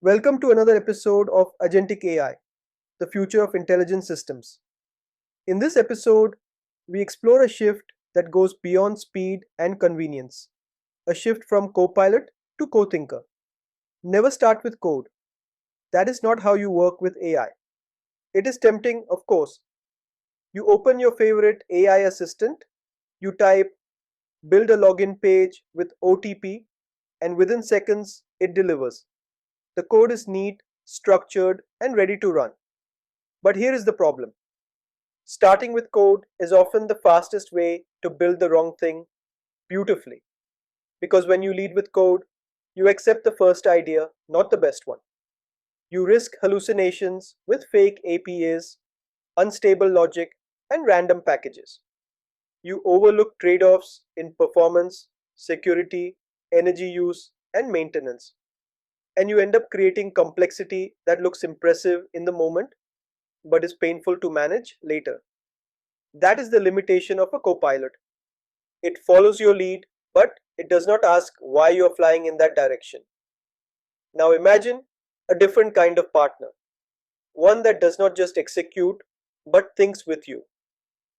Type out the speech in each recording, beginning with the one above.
Welcome to another episode of Agentic AI, the future of intelligent systems. In this episode, we explore a shift that goes beyond speed and convenience, a shift from Copilot to CoThinker. Never start with code. That is not how you work with AI. It is tempting, of course. You open your favorite AI assistant, you type build a login page with OTP, and within seconds it delivers. The code is neat, structured, and ready to run. But here is the problem. Starting with code is often the fastest way to build the wrong thing beautifully. Because when you lead with code, you accept the first idea, not the best one. You risk hallucinations with fake APIs, unstable logic, and random packages. You overlook trade-offs in performance, security, energy use, and maintenance. And you end up creating complexity that looks impressive in the moment but is painful to manage later. That is the limitation of a copilot. It follows your lead, but it does not ask why you are flying in that direction. Now imagine a different kind of partner, one that does not just execute but thinks with you,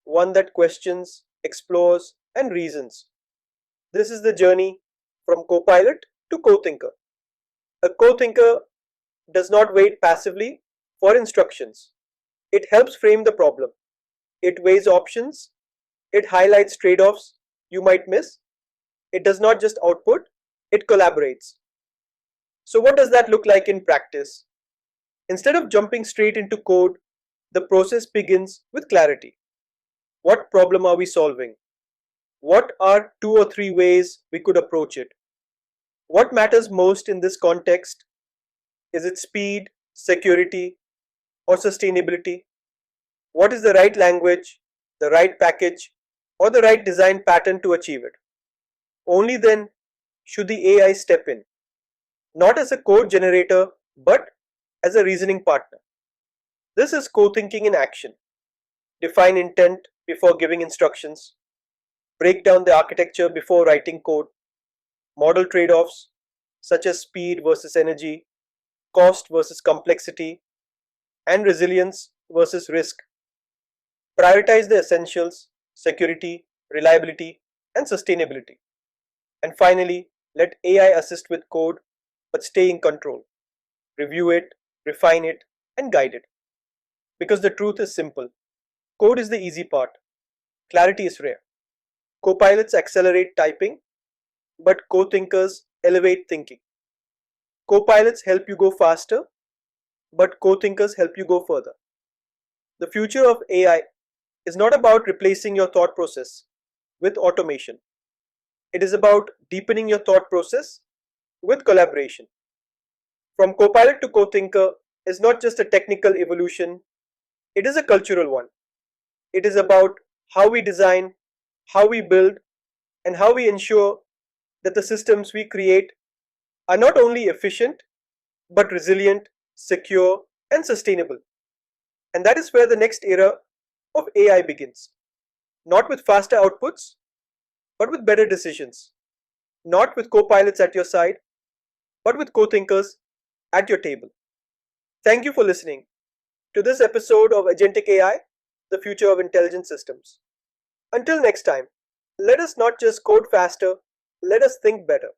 one that questions, explores, and reasons. This is the journey from copilot to CoThinker. A co-thinker does not wait passively for instructions. It helps frame the problem. It weighs options. It highlights trade-offs you might miss. It does not just output, it collaborates. So what does that look like in practice? Instead of jumping straight into code, the process begins with clarity. What problem are we solving? What are 2 or 3 ways we could approach it? What matters most in this context? Is it speed, security, or sustainability? What is the right language, the right package, or the right design pattern to achieve it? Only then should the AI step in, not as a code generator, but as a reasoning partner. This is co-thinking in action. Define intent before giving instructions. Break down the architecture before writing code. Model trade-offs such as speed versus energy, cost versus complexity, and resilience versus risk. Prioritize the essentials, security, reliability, and sustainability. And finally, let AI assist with code, but stay in control. Review it, refine it, and guide it. Because the truth is simple. Code is the easy part. Clarity is rare. Copilots accelerate typing, but co-thinkers elevate thinking. Co-pilots help you go faster, but co-thinkers help you go further. The future of AI is not about replacing your thought process with automation. It is about deepening your thought process with collaboration. From copilot to co-thinker is not just a technical evolution, it is a cultural one. It is about how we design, how we build, and how we ensure that the systems we create are not only efficient, but resilient, secure, and sustainable. And that is where the next era of AI begins. Not with faster outputs, but with better decisions. Not with co-pilots at your side, but with co-thinkers at your table. Thank you for listening to this episode of Agentic AI, the future of intelligent systems. Until next time, let us not just code faster, let us think better.